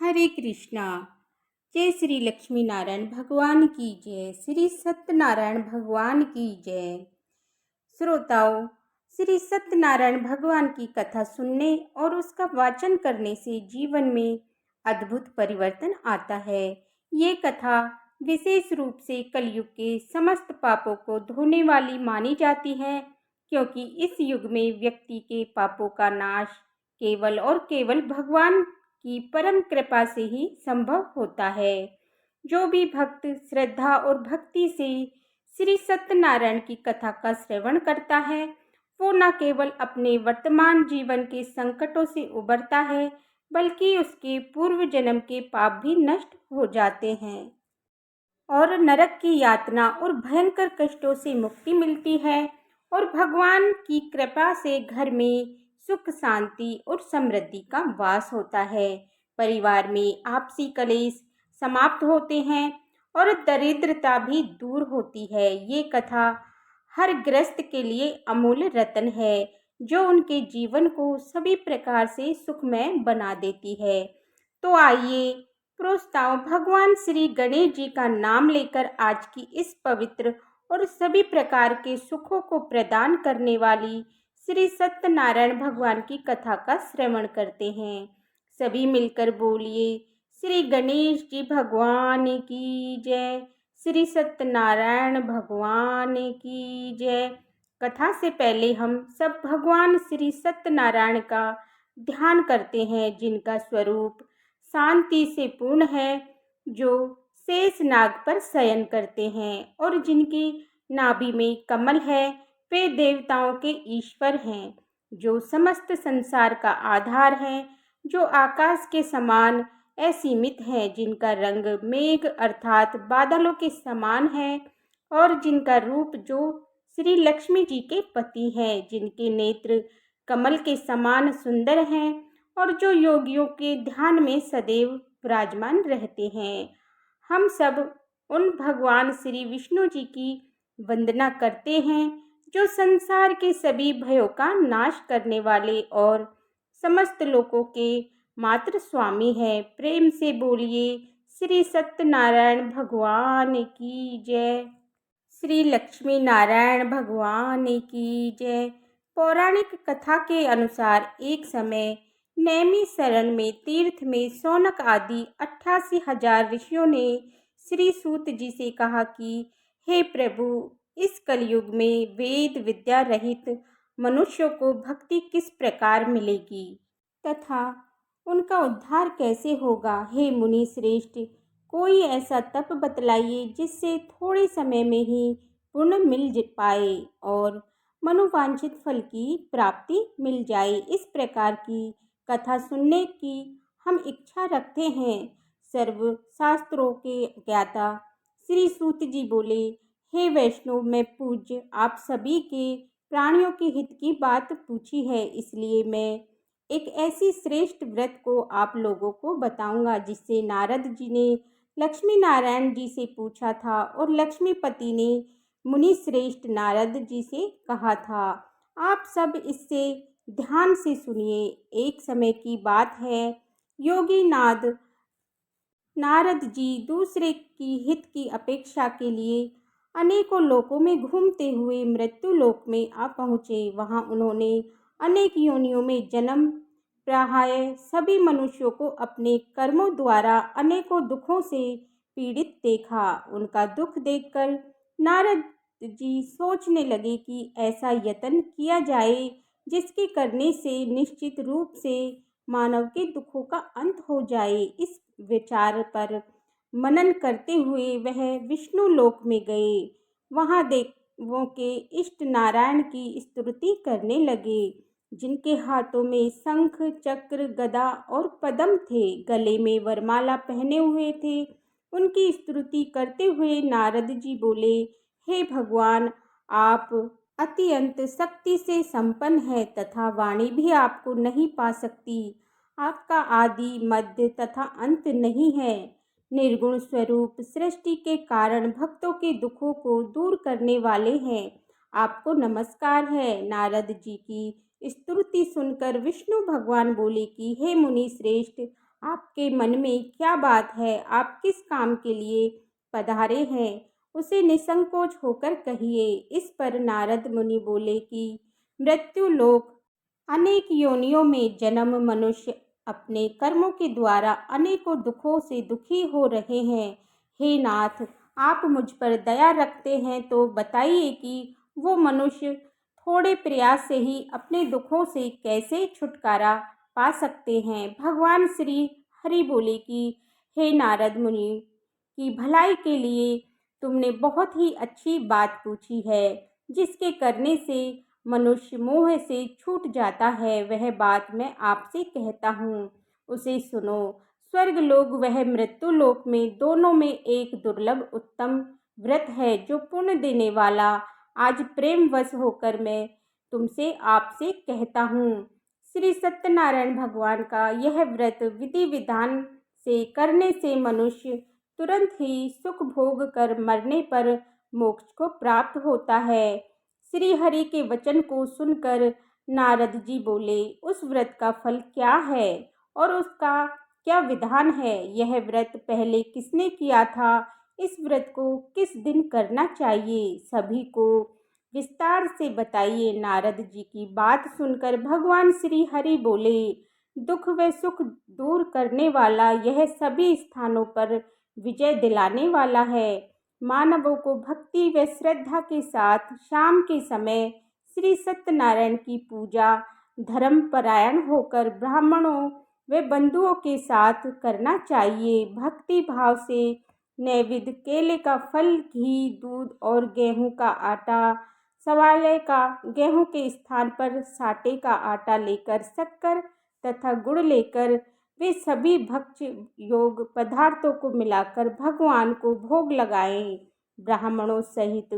हरे कृष्णा। जय श्री लक्ष्मी नारायण भगवान की जय। श्री सत्यनारायण भगवान की जय। श्रोताओं, श्री सत्यनारायण भगवान की कथा सुनने और उसका वाचन करने से जीवन में अद्भुत परिवर्तन आता है। ये कथा विशेष रूप से कलयुग के समस्त पापों को धोने वाली मानी जाती है, क्योंकि इस युग में व्यक्ति के पापों का नाश केवल और केवल भगवान की परम कृपा से ही संभव होता है। जो भी भक्त श्रद्धा और भक्ति से श्री सत्यनारायण की कथा का श्रवण करता है, वो न केवल अपने वर्तमान जीवन के संकटों से उबरता है, बल्कि उसके पूर्व जन्म के पाप भी नष्ट हो जाते हैं और नरक की यातना और भयंकर कष्टों से मुक्ति मिलती है और भगवान की कृपा से घर में सुख शांति और समृद्धि का वास होता है। परिवार में आपसी कलेश समाप्त होते हैं और दरिद्रता भी दूर होती है। ये कथा हर गृहस्थ के लिए अमूल्य रत्न है, जो उनके जीवन को सभी प्रकार से सुखमय बना देती है। तो आइए प्रोस्ताव भगवान श्री गणेश जी का नाम लेकर आज की इस पवित्र और सभी प्रकार के सुखों को प्रदान करने वाली श्री सत्यनारायण भगवान की कथा का श्रवण करते हैं। सभी मिलकर बोलिए, श्री गणेश जी भगवान की जय, श्री सत्यनारायण भगवान की जय। कथा से पहले हम सब भगवान श्री सत्यनारायण का ध्यान करते हैं, जिनका स्वरूप शांति से पूर्ण है, जो शेष नाग पर शयन करते हैं और जिनकी नाभि में कमल है। वे देवताओं के ईश्वर हैं, जो समस्त संसार का आधार है, जो आकाश के समान असीमित है, जिनका रंग मेघ अर्थात बादलों के समान है और जिनका रूप जो श्री लक्ष्मी जी के पति हैं, जिनके नेत्र कमल के समान सुंदर हैं और जो योगियों के ध्यान में सदैव विराजमान रहते हैं। हम सब उन भगवान श्री विष्णु जी की वंदना करते हैं, जो संसार के सभी भयों का नाश करने वाले और समस्त लोकों के मात्र स्वामी है। प्रेम से बोलिए, श्री सत्यनारायण भगवान की जय, श्री लक्ष्मी नारायण भगवान की जय। पौराणिक कथा के अनुसार एक समय नैमिषारण्य में तीर्थ में शौनक आदि 88,000 ऋषियों ने श्री सूत जी से कहा कि हे प्रभु, इस कलयुग में वेद विद्या रहित मनुष्यों को भक्ति किस प्रकार मिलेगी तथा उनका उद्धार कैसे होगा। हे मुनि श्रेष्ठ, कोई ऐसा तप बतलाइए जिससे थोड़े समय में ही पुण्य मिल पाए और मनोवांछित फल की प्राप्ति मिल जाए। इस प्रकार की कथा सुनने की हम इच्छा रखते हैं। सर्व शास्त्रों के ज्ञाता श्री सूत जी बोले, हे वैष्णव, मैं पूज्य आप सभी के प्राणियों के हित की बात पूछी है, इसलिए मैं एक ऐसी श्रेष्ठ व्रत को आप लोगों को बताऊंगा, जिससे नारद जी ने लक्ष्मी नारायण जी से पूछा था और लक्ष्मीपति ने मुनि श्रेष्ठ नारद जी से कहा था। आप सब इससे ध्यान से सुनिए। एक समय की बात है, योगी नारद जी दूसरे की हित की अपेक्षा के लिए अनेकों लोकों में घूमते हुए मृत्यु लोक में आ पहुँचे। वहाँ उन्होंने अनेक योनियों में जन्म प्राय सभी मनुष्यों को अपने कर्मों द्वारा अनेकों दुखों से पीड़ित देखा। उनका दुख देखकर नारद जी सोचने लगे कि ऐसा यत्न किया जाए जिसके करने से निश्चित रूप से मानव के दुखों का अंत हो जाए। इस विचार पर मनन करते हुए वह विष्णु लोक में गए। वहाँ देवों के इष्ट नारायण की स्तुति करने लगे, जिनके हाथों में शंख चक्र गदा और पद्म थे, गले में वरमाला पहने हुए थे। उनकी स्तुति करते हुए नारद जी बोले, हे भगवान, आप अत्यंत शक्ति से संपन्न है तथा वाणी भी आपको नहीं पा सकती। आपका आदि मध्य तथा अंत नहीं है। निर्गुण स्वरूप सृष्टि के कारण भक्तों के दुखों को दूर करने वाले हैं। आपको नमस्कार है। नारद जी की स्तुति सुनकर विष्णु भगवान बोले कि हे मुनि श्रेष्ठ, आपके मन में क्या बात है, आप किस काम के लिए पधारे हैं, उसे निसंकोच होकर कहिए। इस पर नारद मुनि बोले कि मृत्यु लोक अनेक योनियों में जन्म मनुष्य अपने कर्मों के द्वारा अनेकों दुखों से दुखी हो रहे हैं। हे नाथ, आप मुझ पर दया रखते हैं तो बताइए कि वो मनुष्य थोड़े प्रयास से ही अपने दुखों से कैसे छुटकारा पा सकते हैं। भगवान श्री हरि बोले कि हे नारद मुनि, की भलाई के लिए तुमने बहुत ही अच्छी बात पूछी है। जिसके करने से मनुष्य मोह से छूट जाता है, वह बात मैं आपसे कहता हूँ, उसे सुनो। स्वर्ग लोक वह मृत्यु लोक में दोनों में एक दुर्लभ उत्तम व्रत है जो पुण्य देने वाला। आज प्रेम वश होकर मैं तुमसे आपसे कहता हूँ। श्री सत्यनारायण भगवान का यह व्रत विधि विधान से करने से मनुष्य तुरंत ही सुख भोग कर मरने पर मोक्ष को प्राप्त होता है। श्री हरि के वचन को सुनकर नारद जी बोले, उस व्रत का फल क्या है और उसका क्या विधान है? यह व्रत पहले किसने किया था? इस व्रत को किस दिन करना चाहिए? सभी को विस्तार से बताइए। नारद जी की बात सुनकर भगवान श्री हरि बोले, दुख व सुख दूर करने वाला, यह सभी स्थानों पर विजय दिलाने वाला है। मानवों को भक्ति व श्रद्धा के साथ शाम के समय श्री सत्यनारायण की पूजा धर्मपरायण होकर ब्राह्मणों व बंधुओं के साथ करना चाहिए। भक्ति भाव से नैवेद्य केले का फल, घी, दूध और गेहूं का आटा, सवाले का गेहूं के स्थान पर साटे का आटा लेकर शक्कर तथा गुड़ लेकर वे सभी भक्ष्य योग पदार्थों को मिलाकर भगवान को भोग लगाएं। ब्राह्मणों सहित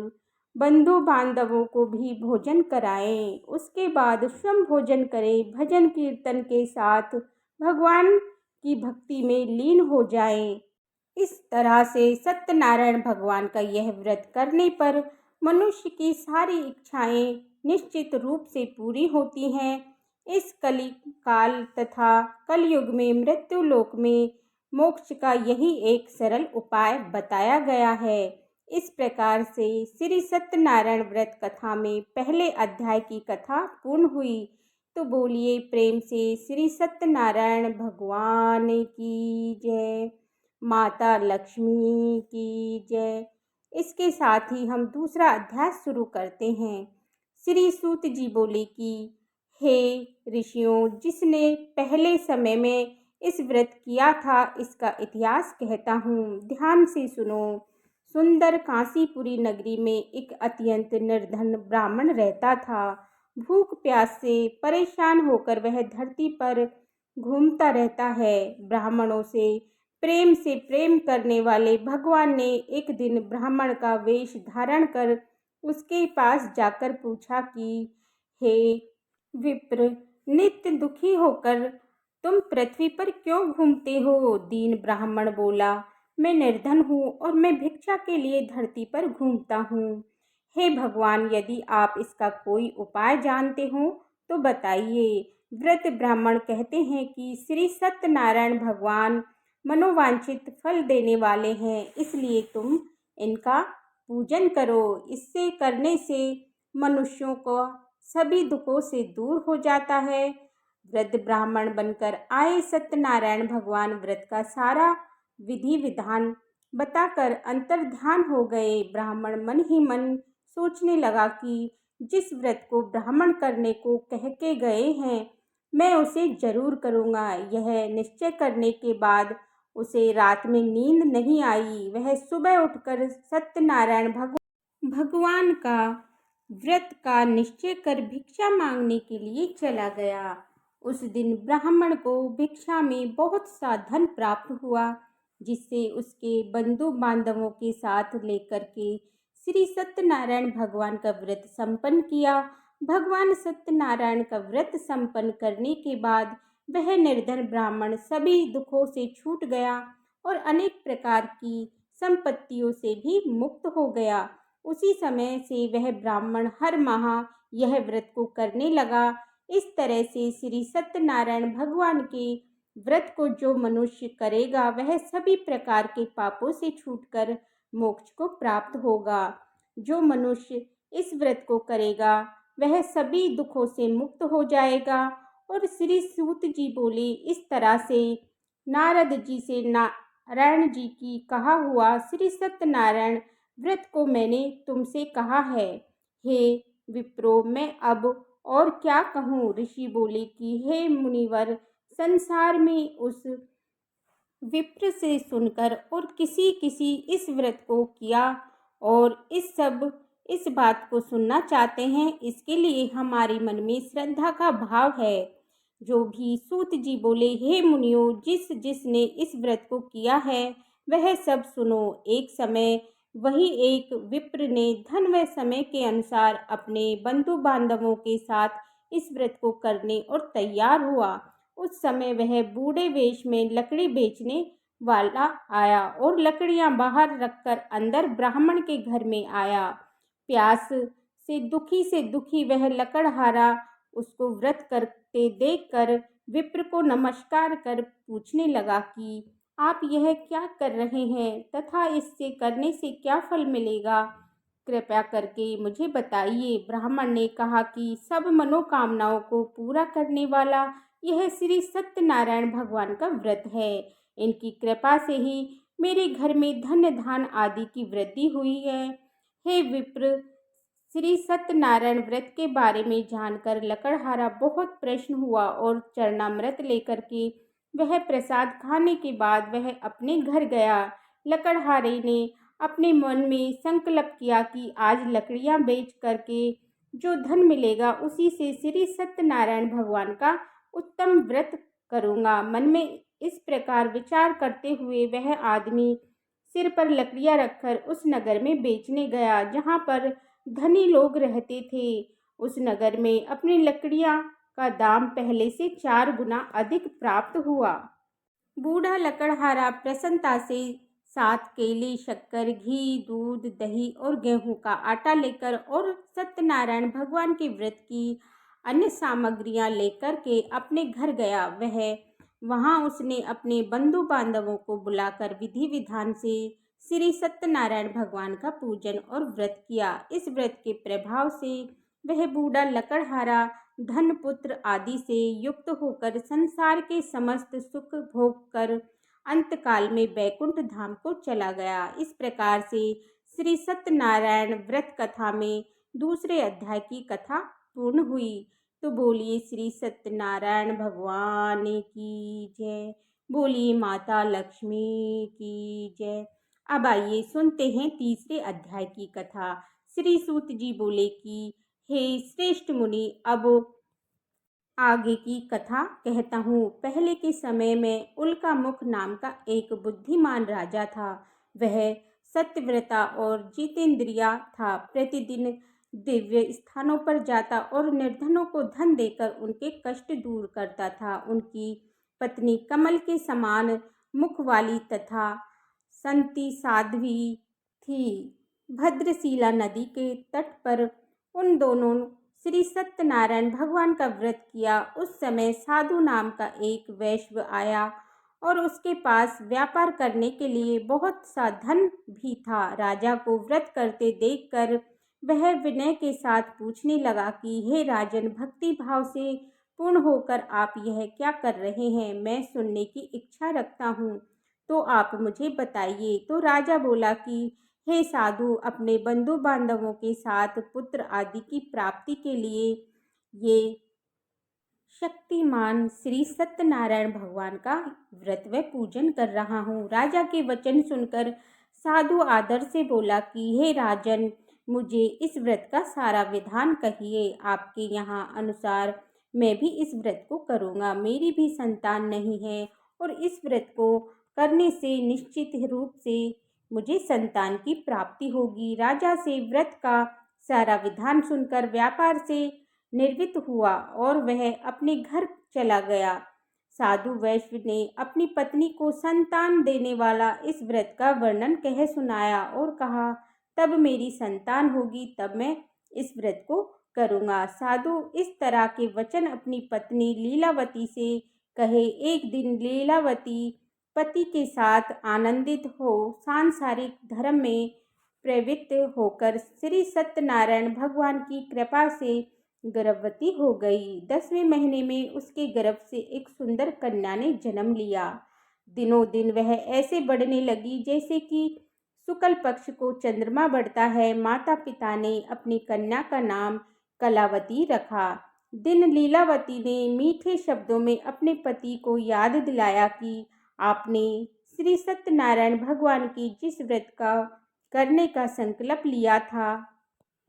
बंधु बांधवों को भी भोजन कराएं। उसके बाद स्वयं भोजन करें। भजन कीर्तन के साथ भगवान की भक्ति में लीन हो जाएं। इस तरह से सत्यनारायण भगवान का यह व्रत करने पर मनुष्य की सारी इच्छाएं निश्चित रूप से पूरी होती हैं। इस कलि काल तथा कलयुग में मृत्यु लोक में मोक्ष का यही एक सरल उपाय बताया गया है। इस प्रकार से श्री सत्यनारायण व्रत कथा में पहले अध्याय की कथा पूर्ण हुई। तो बोलिए प्रेम से श्री सत्यनारायण भगवान की जय, माता लक्ष्मी की जय। इसके साथ ही हम दूसरा अध्याय शुरू करते हैं। श्री सूत जी बोले कि हे ऋषियों, जिसने पहले समय में इस व्रत किया था, इसका इतिहास कहता हूँ, ध्यान से सुनो। सुंदर काशीपुरी नगरी में एक अत्यंत निर्धन ब्राह्मण रहता था। भूख प्यास से परेशान होकर वह धरती पर घूमता रहता है। ब्राह्मणों से प्रेम करने वाले भगवान ने एक दिन ब्राह्मण का वेश धारण कर उसके पास जाकर पूछा कि हे विप्र, नित्य दुखी होकर तुम पृथ्वी पर क्यों घूमते हो? दीन ब्राह्मण बोला, मैं निर्धन हूँ और मैं भिक्षा के लिए धरती पर घूमता हूँ। हे भगवान, यदि आप इसका कोई उपाय जानते हो तो बताइए। व्रत ब्राह्मण कहते हैं कि श्री सत्यनारायण भगवान मनोवांछित फल देने वाले हैं, इसलिए तुम इनका पूजन करो। इससे करने से मनुष्यों को सभी दुखों से दूर हो जाता है। वृद्ध ब्राह्मण बनकर आए सत्यनारायण भगवान व्रत का सारा विधि विधान बताकर अंतर्ध्यान हो गए। ब्राह्मण मन ही मन सोचने लगा कि जिस व्रत को ब्राह्मण करने को कह के गए हैं, मैं उसे जरूर करूँगा। यह निश्चय करने के बाद उसे रात में नींद नहीं आई। वह सुबह उठकर सत्यनारायण भगवान का व्रत का निश्चय कर भिक्षा मांगने के लिए चला गया। उस दिन ब्राह्मण को भिक्षा में बहुत सा धन प्राप्त हुआ, जिससे उसके बंधु बांधवों के साथ लेकर के श्री सत्यनारायण भगवान का व्रत संपन्न किया। भगवान सत्यनारायण का व्रत संपन्न करने के बाद वह निर्धन ब्राह्मण सभी दुखों से छूट गया और अनेक प्रकार की संपत्तियों से भी मुक्त हो गया। उसी समय से वह ब्राह्मण हर माह यह व्रत को करने लगा। इस तरह से श्री सत्यनारायण भगवान के व्रत को जो मनुष्य करेगा वह सभी प्रकार के पापों से छूटकर मोक्ष को प्राप्त होगा। जो मनुष्य इस व्रत को करेगा वह सभी दुखों से मुक्त हो जाएगा। और श्री सूत जी बोले, इस तरह से नारद जी से नारायण जी की कहा हुआ श्री सत्यनारायण व्रत को मैंने तुमसे कहा है। हे विप्रो, मैं अब और क्या कहूँ। ऋषि बोले कि हे मुनिवर, संसार में उस विप्र से सुनकर और किसी किसी इस व्रत को किया और इस बात को सुनना चाहते हैं। इसके लिए हमारे मन में श्रद्धा का भाव है। जो भी सूत जी बोले, हे मुनियों, जिस जिसने इस व्रत को किया है वह सब सुनो। एक समय वही एक विप्र ने धन व समय के अनुसार अपने बंधु बांधवों के साथ इस व्रत को करने और तैयार हुआ। उस समय वह बूढ़े वेश में लकड़ी बेचने वाला आया और लकड़ियां बाहर रखकर अंदर ब्राह्मण के घर में आया। प्यास से दुखी वह लकड़हारा उसको व्रत करते देखकर विप्र को नमस्कार कर पूछने लगा कि आप यह क्या कर रहे हैं तथा इससे करने से क्या फल मिलेगा, कृपया करके मुझे बताइए। ब्राह्मण ने कहा कि सब मनोकामनाओं को पूरा करने वाला यह श्री सत्यनारायण भगवान का व्रत है। इनकी कृपा से ही मेरे घर में धन्य धान आदि की वृद्धि हुई है। हे विप्र, श्री सत्यनारायण व्रत के बारे में जानकर लकड़हारा बहुत प्रसन्न हुआ और चरणामृत लेकर के वह प्रसाद खाने के बाद वह अपने घर गया। लकड़हारे ने अपने मन में संकल्प किया कि आज लकड़ियां बेच करके जो धन मिलेगा उसी से श्री सत्यनारायण भगवान का उत्तम व्रत करूँगा। मन में इस प्रकार विचार करते हुए वह आदमी सिर पर लकड़ियां रखकर उस नगर में बेचने गया जहाँ पर धनी लोग रहते थे। उस नगर में अपनी लकड़ियां का दाम पहले से 4 गुना अधिक प्राप्त हुआ। बूढ़ा लकड़हारा प्रसन्नता से 7 केले, शक्कर, घी, दूध, दही और गेहूं का आटा लेकर और सत्यनारायण भगवान के व्रत की अन्य सामग्रियां लेकर के अपने घर गया। वहां उसने अपने बंधु बांधवों को बुलाकर विधि विधान से श्री सत्यनारायण भगवान का पूजन और व्रत किया। इस व्रत के प्रभाव से वह बूढ़ा लकड़हारा धन, पुत्र आदि से युक्त होकर संसार के समस्त सुख भोग कर अंतकाल में बैकुंठ धाम को चला गया। इस प्रकार से श्री सत्यनारायण व्रत कथा में दूसरे अध्याय की कथा पूर्ण हुई। तो बोलिए श्री सत्यनारायण भगवान की जय, बोलिए माता लक्ष्मी की जय। अब आइए सुनते हैं तीसरे अध्याय की कथा। श्री सूत जी बोले कि हे श्रेष्ठ मुनि, अब आगे की कथा कहता हूँ। पहले के समय में उल्का मुख नाम का एक बुद्धिमान राजा था। वह सत्यव्रता और जितेंद्रिया था। प्रतिदिन दिव्य स्थानों पर जाता और निर्धनों को धन देकर उनके कष्ट दूर करता था। उनकी पत्नी कमल के समान मुख वाली तथा संति साध्वी थी। भद्रशिला नदी के तट पर उन दोनों श्री सत्यनारायण भगवान का व्रत किया। उस समय साधु नाम का एक वैश्य आया और उसके पास व्यापार करने के लिए बहुत सा धन भी था। राजा को व्रत करते देखकर वह विनय के साथ पूछने लगा कि हे राजन, भक्ति भाव से पूर्ण होकर आप यह क्या कर रहे हैं? मैं सुनने की इच्छा रखता हूँ, तो आप मुझे बताइए। तो राजा बोला कि हे साधु, अपने बंधु बांधवों के साथ पुत्र आदि की प्राप्ति के लिए ये शक्तिमान श्री सत्यनारायण भगवान का व्रत व पूजन कर रहा हूँ। राजा के वचन सुनकर साधु आदर से बोला कि हे राजन, मुझे इस व्रत का सारा विधान कहिए। आपके यहाँ अनुसार मैं भी इस व्रत को करूँगा। मेरी भी संतान नहीं है और इस व्रत को करने से निश्चित रूप से मुझे संतान की प्राप्ति होगी। राजा से व्रत का सारा विधान सुनकर व्यापार से निर्वृत्त हुआ और वह अपने घर चला गया। साधु वैश्य ने अपनी पत्नी को संतान देने वाला इस व्रत का वर्णन कह सुनाया और कहा, तब मेरी संतान होगी, तब मैं इस व्रत को करूँगा। साधु इस तरह के वचन अपनी पत्नी लीलावती से कहे एक दिन लीलावती पति के साथ आनंदित हो सांसारिक धर्म में प्रवृत्त होकर श्री सत्यनारायण भगवान की कृपा से गर्भवती हो गई। 10वें महीने में उसके गर्भ से एक सुंदर कन्या ने जन्म लिया। दिनों दिन वह ऐसे बढ़ने लगी जैसे कि शुक्ल पक्ष को चंद्रमा बढ़ता है। माता पिता ने अपनी कन्या का नाम कलावती रखा। दिन लीलावती ने मीठे शब्दों में अपने पति को याद दिलाया कि आपने श्री सत्यनारायण भगवान की जिस व्रत का करने का संकल्प लिया था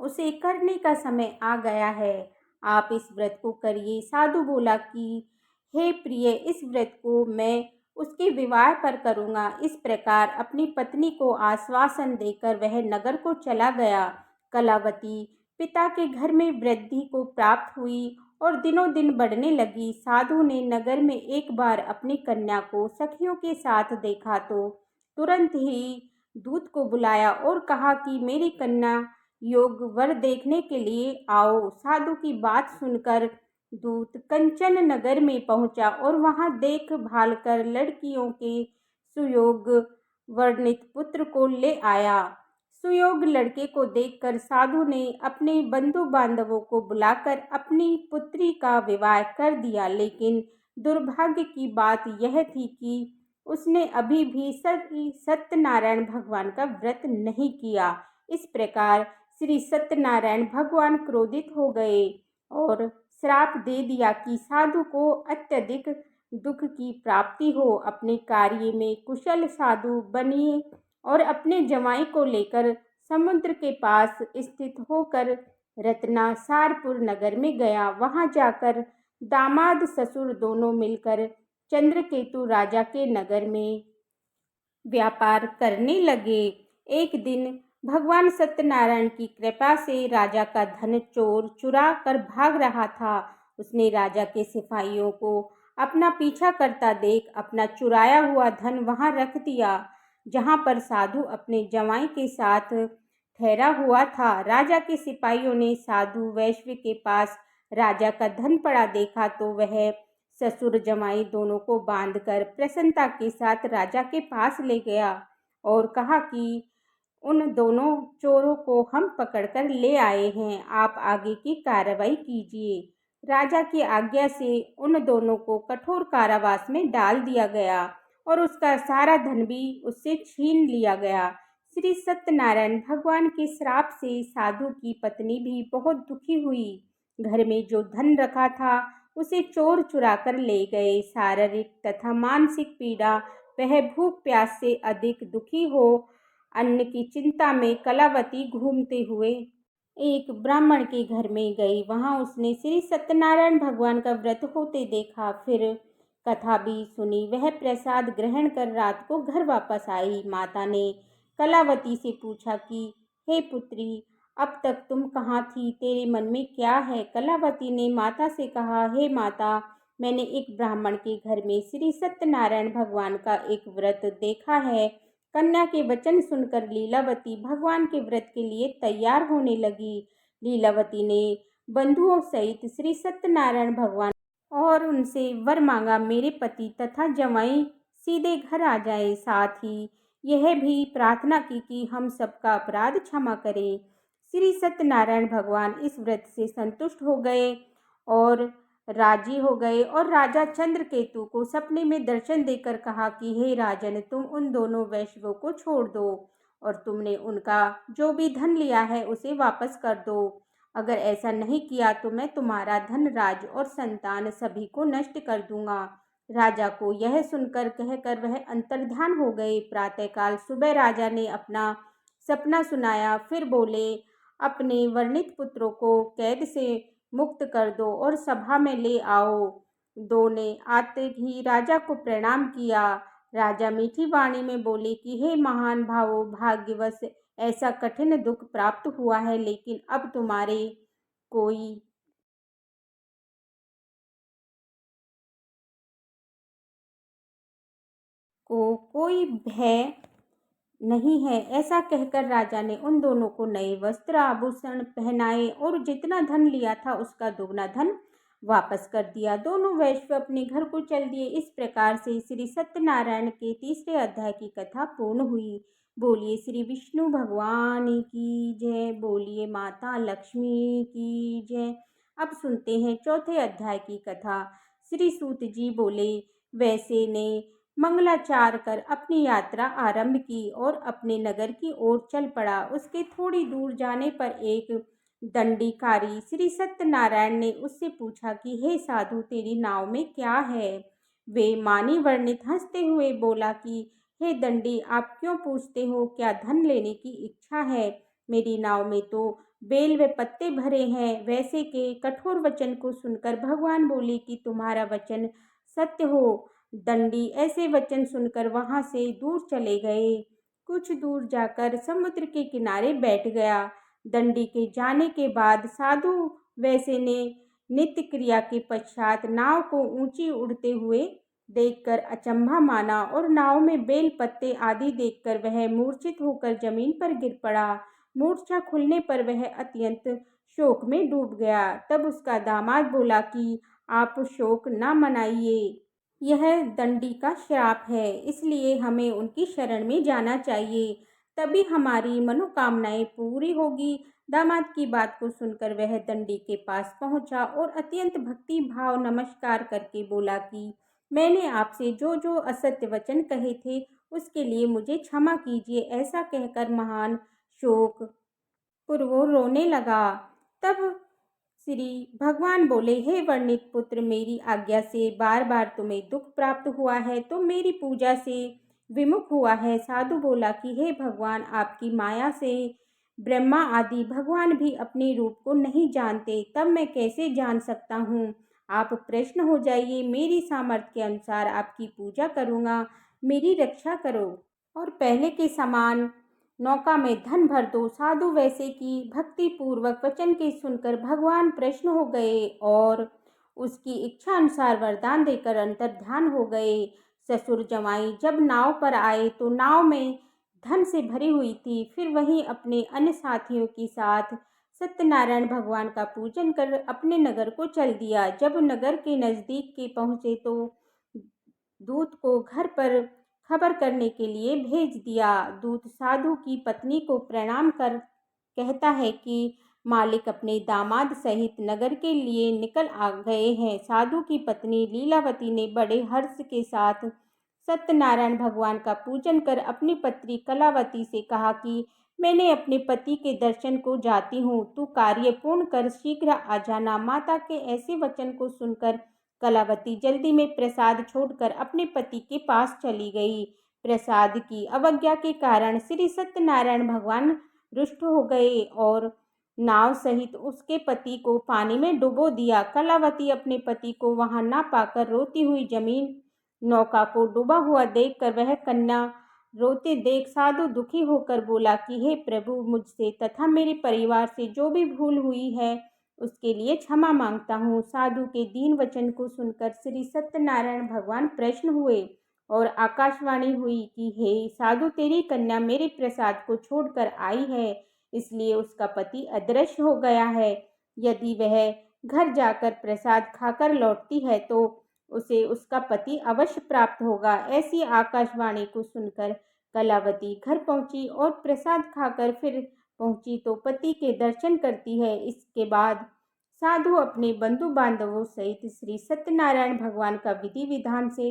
उसे करने का समय आ गया है। आप इस व्रत को करिए। साधु बोला कि हे प्रिय, इस व्रत को मैं उसके विवाह पर करूँगा। इस प्रकार अपनी पत्नी को आश्वासन देकर वह नगर को चला गया। कलावती पिता के घर में वृद्धि को प्राप्त हुई और दिनों दिन बढ़ने लगी। साधु ने नगर में एक बार अपनी कन्या को सखियों के साथ देखा तो तुरंत ही दूत को बुलाया और कहा कि मेरी कन्या योग वर देखने के लिए आओ। साधु की बात सुनकर दूत कंचन नगर में पहुंचा और वहां देखभाल कर लड़कियों के सुयोग वर्णित पुत्र को ले आया। सुयोग लड़के को देखकर साधु ने अपने बंधु बांधवों को बुलाकर अपनी पुत्री का विवाह कर दिया। लेकिन दुर्भाग्य की बात यह थी कि उसने अभी भी सत्यनारायण भगवान का व्रत नहीं किया। इस प्रकार श्री सत्यनारायण भगवान क्रोधित हो गए और श्राप दे दिया कि साधु को अत्यधिक दुख की प्राप्ति हो। अपने कार्य में कुशल साधु बनिए और अपने जमाई को लेकर समुद्र के पास स्थित होकर रत्नासारपुर नगर में गया। वहां जाकर दामाद ससुर दोनों मिलकर चंद्रकेतु राजा के नगर में व्यापार करने लगे। एक दिन भगवान सत्यनारायण की कृपा से राजा का धन चोर चुरा कर भाग रहा था। उसने राजा के सिपाहियों को अपना पीछा करता देख अपना चुराया हुआ धन वहां रख दिया जहां पर साधु अपने जमाई के साथ ठहरा हुआ था। राजा के सिपाहियों ने साधु वैश्य के पास राजा का धन पड़ा देखा तो वह ससुर जमाई दोनों को बांधकर प्रसन्नता के साथ राजा के पास ले गया और कहा कि उन दोनों चोरों को हम पकड़कर ले आए हैं, आप आगे की कार्रवाई कीजिए। राजा की आज्ञा से उन दोनों को कठोर कारावास में डाल दिया गया और उसका सारा धन भी उससे छीन लिया गया। श्री सत्यनारायण भगवान के श्राप से साधु की पत्नी भी बहुत दुखी हुई। घर में जो धन रखा था उसे चोर चुरा कर ले गए। शारीरिक तथा मानसिक पीड़ा वह भूख प्यास से अधिक दुखी हो अन्न की चिंता में कलावती घूमते हुए एक ब्राह्मण के घर में गई। वहां उसने श्री सत्यनारायण भगवान का व्रत होते देखा। फिर कथा भी सुनी। वह प्रसाद ग्रहण कर रात को घर वापस आई। माता ने कलावती से पूछा कि हे पुत्री, अब तक तुम कहाँ थी? तेरे मन में क्या है? कलावती ने माता से कहा, हे माता, मैंने एक ब्राह्मण के घर में श्री सत्यनारायण भगवान का एक व्रत देखा है। कन्या के वचन सुनकर लीलावती भगवान के व्रत के लिए तैयार होने लगी। लीलावती ने बंधुओं सहित श्री सत्यनारायण भगवान और उनसे वर मांगा, मेरे पति तथा जमाई सीधे घर आ जाए। साथ ही यह भी प्रार्थना की कि हम सबका अपराध क्षमा करें। श्री सत्यनारायण भगवान इस व्रत से संतुष्ट हो गए और राजी हो गए और राजा चंद्रकेतु को सपने में दर्शन देकर कहा कि हे राजन, तुम उन दोनों वैश्यों को छोड़ दो और तुमने उनका जो भी धन लिया है उसे वापस कर दो। अगर ऐसा नहीं किया तो मैं तुम्हारा धन, राज और संतान सभी को नष्ट कर दूंगा। राजा को यह सुनकर कहकर वह अंतर्ध्यान हो गए। प्रातःकाल सुबह राजा ने अपना सपना सुनाया। फिर बोले, अपने वर्णित पुत्रों को कैद से मुक्त कर दो और सभा में ले आओ। दो ने आते ही राजा को प्रणाम किया। राजा मीठी वाणी में बोले कि हे महान भावों, भाग्यवश ऐसा कठिन दुख प्राप्त हुआ है, लेकिन अब तुम्हारे कोई कोई भय नहीं है। ऐसा कहकर राजा ने उन दोनों को नए वस्त्र आभूषण पहनाए और जितना धन लिया था उसका दोगुना धन वापस कर दिया। दोनों वैश्य अपने घर को चल दिए। इस प्रकार से श्री सत्यनारायण के तीसरे अध्याय की कथा पूर्ण हुई। बोलिए श्री विष्णु भगवान की जय। बोलिए माता लक्ष्मी की जय। अब सुनते हैं चौथे अध्याय की कथा। श्री सूत जी बोले, वैसे ने मंगलाचार कर अपनी यात्रा आरंभ की और अपने नगर की ओर चल पड़ा। उसके थोड़ी दूर जाने पर एक दंडीकारी श्री सत्यनारायण ने उससे पूछा कि हे साधु, तेरी नाव में क्या है? वे मानी वर्णित हंसते हुए बोला कि हे दंडी, आप क्यों पूछते हो? क्या धन लेने की इच्छा है? मेरी नाव में तो बेल व पत्ते भरे हैं। वैसे के कठोर वचन को सुनकर भगवान बोले कि तुम्हारा वचन सत्य हो। दंडी ऐसे वचन सुनकर वहां से दूर चले गए। कुछ दूर जाकर समुद्र के किनारे बैठ गया। दंडी के जाने के बाद साधु वैसे ने नित्य क्रिया के पश्चात नाव को ऊंची उड़ते हुए देखकर अचंभा माना और नाव में बेल पत्ते आदि देखकर वह मूर्छित होकर जमीन पर गिर पड़ा। मूर्छा खुलने पर वह अत्यंत शोक में डूब गया। तब उसका दामाद बोला कि आप शोक न मनाइए, यह दंडी का श्राप है, इसलिए हमें उनकी शरण में जाना चाहिए, तभी हमारी मनोकामनाएं पूरी होगी। दामाद की बात को सुनकर वह दंडी के पास पहुंचा और अत्यंत भक्ति भाव नमस्कार करके बोला कि मैंने आपसे जो जो असत्य वचन कहे थे उसके लिए मुझे क्षमा कीजिए। ऐसा कहकर महान शोक पूर्वो रोने लगा। तब श्री भगवान बोले, हे वर्णित पुत्र, मेरी आज्ञा से बार बार तुम्हें दुख प्राप्त हुआ है तो मेरी पूजा से विमुख हुआ है। साधु बोला कि हे भगवान, आपकी माया से ब्रह्मा आदि भगवान भी अपने रूप को नहीं जानते, तब मैं कैसे जान सकता हूँ? आप प्रश्न हो जाइए, मेरी सामर्थ्य के अनुसार आपकी पूजा करूँगा, मेरी रक्षा करो और पहले के समान नौका में धन भर दो। साधु वैसे की भक्ति पूर्वक वचन के सुनकर भगवान प्रसन्न हो गए और उसकी इच्छा अनुसार वरदान देकर अंतर ध्यान हो गए। ससुर जमाई जब नाव पर आए तो नाव में धन से भरी हुई थी। फिर वहीं अपने अन्य साथियों के साथ सत्यनारायण भगवान का पूजन कर अपने नगर को चल दिया। जब नगर के नजदीक के पहुंचे तो दूत को घर पर खबर करने के लिए भेज दिया। दूत साधु की पत्नी को प्रणाम कर कहता है कि मालिक अपने दामाद सहित नगर के लिए निकल आ गए हैं। साधु की पत्नी लीलावती ने बड़े हर्ष के साथ सत्यनारायण भगवान का पूजन कर अपनी पत्नी कलावती से कहा कि मैंने अपने पति के दर्शन को जाती हूँ, तू कार्य पूर्ण कर शीघ्र आ जाना। माता के ऐसे वचन को सुनकर कलावती जल्दी में प्रसाद छोड़कर अपने पति के पास चली गई। प्रसाद की अवज्ञा के कारण श्री सत्यनारायण भगवान रुष्ट हो गए और नाव सहित उसके पति को पानी में डुबो दिया। कलावती अपने पति को वहां न पाकर रोती हुई जमीन नौका को डूबा हुआ देखकर वह कन्या रोते देख साधु दुखी होकर बोला कि हे प्रभु, मुझसे तथा मेरे परिवार से जो भी भूल हुई है उसके लिए क्षमा मांगता हूँ। साधु के दीन वचन को सुनकर श्री सत्यनारायण भगवान प्रसन्न हुए और आकाशवाणी हुई कि हे साधु, तेरी कन्या मेरे प्रसाद को छोड़कर आई है, इसलिए उसका पति अदृश्य हो गया है। यदि वह घर जाकर प्रसाद खाकर लौटती है तो उसे उसका पति अवश्य प्राप्त होगा। ऐसी आकाशवाणी को सुनकर कलावती घर पहुंची और प्रसाद खाकर फिर पहुंची तो पति के दर्शन करती है। इसके बाद साधु अपने बंधु बांधवों सहित श्री सत्यनारायण भगवान का विधि विधान से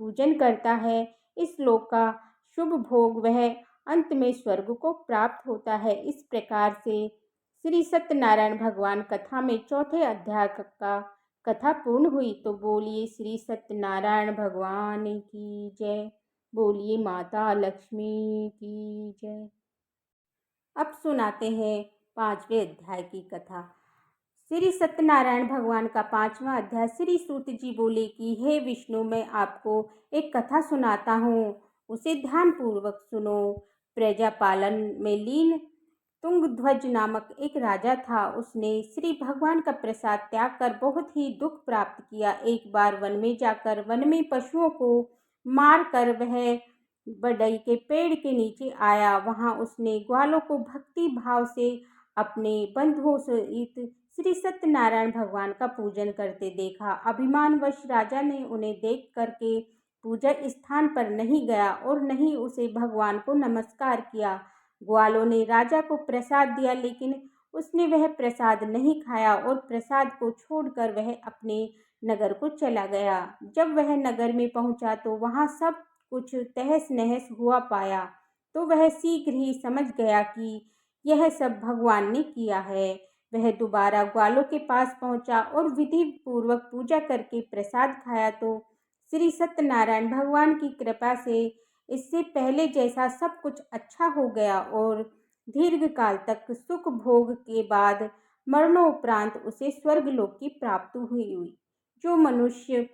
पूजन करता है। इस लोक का शुभ भोग वह अंत में स्वर्ग को प्राप्त होता है। इस प्रकार से श्री सत्यनारायण भगवान कथा में चौथे अध्याय का कथा पूर्ण हुई। तो बोलिए श्री सत्यनारायण भगवान की जय। बोलिए माता लक्ष्मी की जय। अब सुनाते हैं पांचवें अध्याय की कथा। श्री सत्यनारायण भगवान का पांचवा अध्याय। श्री सूत जी बोले कि हे विष्णु, मैं आपको एक कथा सुनाता हूँ, उसे ध्यान पूर्वक सुनो। प्रजा पालन में लीन तुंगध्वज नामक एक राजा था। उसने श्री भगवान का प्रसाद त्याग कर बहुत ही दुख प्राप्त किया। एक बार वन में जाकर वन में पशुओं को मार कर वह बड़ई के पेड़ के नीचे आया। वहां उसने ग्वालों को भक्ति भाव से अपने बंधुओं सहित श्री सत्यनारायण भगवान का पूजन करते देखा। अभिमानवश राजा ने उन्हें देख करके पूजा स्थान पर नहीं गया और नहीं उसे भगवान को नमस्कार किया। ग्वालों ने राजा को प्रसाद दिया, लेकिन उसने वह प्रसाद नहीं खाया और प्रसाद को छोड़कर वह अपने नगर को चला गया। जब वह नगर में पहुंचा तो वहां सब कुछ तहस नहस हुआ पाया, तो वह शीघ्र ही समझ गया कि यह सब भगवान ने किया है। वह दोबारा ग्वालों के पास पहुंचा और विधि पूर्वक पूजा करके प्रसाद खाया तो श्री सत्यनारायण भगवान की कृपा से इससे पहले जैसा सब कुछ अच्छा हो गया और दीर्घ काल तक सुख भोग के बाद मरणोपरांत उसे स्वर्गलोक की प्राप्ति हुई। जो मनुष्य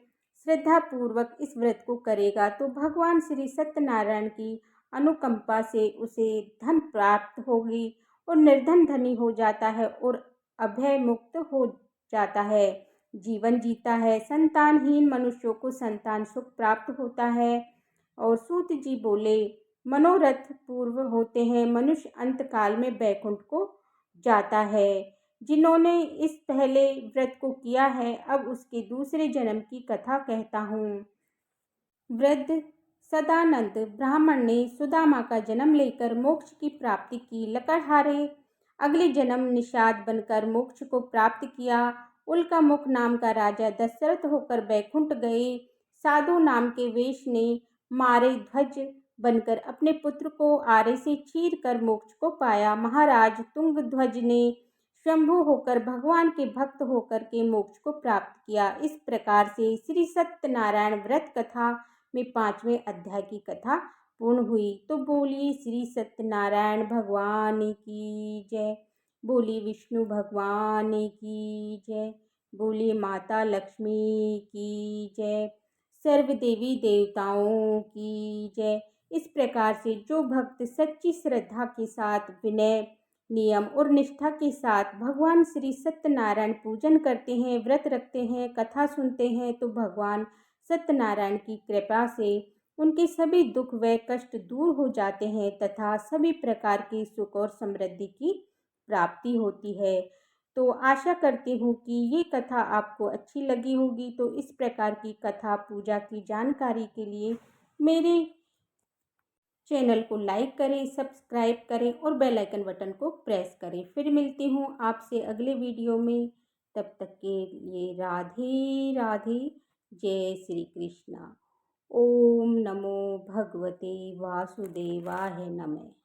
श्रद्धापूर्वक इस व्रत को करेगा तो भगवान श्री सत्यनारायण की अनुकंपा से उसे धन प्राप्त होगी और निर्धन धनी हो जाता है और अभय मुक्त हो जाता है, जीवन जीता है। संतानहीन मनुष्यों को संतान सुख प्राप्त होता है। और सूत जी बोले, मनोरथ पूर्व होते हैं, मनुष्य अंत काल में बैकुंठ को जाता है। जिन्होंने इस पहले व्रत को किया है, अब उसके दूसरे जन्म की कथा कहता हूँ। वृद्ध सदानंद ब्राह्मण ने सुदामा का जन्म लेकर मोक्ष की प्राप्ति की। लकड़हारे अगले जन्म निषाद बनकर मोक्ष को प्राप्त किया। उल्का मुख नाम का राजा दशरथ होकर बैकुंठ गए। साधु नाम के वेश ने मारे ध्वज बनकर अपने पुत्र को आरे से चीर कर मोक्ष को पाया। महाराज तुंगध्वज ने शंभु होकर भगवान के भक्त होकर के मोक्ष को प्राप्त किया। इस प्रकार से श्री सत्यनारायण व्रत कथा में 5वें अध्याय की कथा पूर्ण हुई। तो बोलिए श्री सत्यनारायण भगवान की जय, बोलिए विष्णु भगवान की जय, बोलिए माता लक्ष्मी की जय, सर्व देवी देवताओं की जय। इस प्रकार से जो भक्त सच्ची श्रद्धा के साथ विनय, नियम और निष्ठा के साथ भगवान श्री सत्यनारायण पूजन करते हैं, व्रत रखते हैं, कथा सुनते हैं, तो भगवान सत्यनारायण की कृपा से उनके सभी दुख व कष्ट दूर हो जाते हैं तथा सभी प्रकार के सुख और समृद्धि की प्राप्ति होती है। तो आशा करती हूँ कि ये कथा आपको अच्छी लगी होगी। तो इस प्रकार की कथा पूजा की जानकारी के लिए मेरे चैनल को लाइक करें, सब्सक्राइब करें और बेल आइकन बटन को प्रेस करें। फिर मिलती हूँ आपसे अगले वीडियो में। तब तक के लिए राधे राधे, जय श्री कृष्णा। ओम नमो भगवते वासुदेवाय नमः।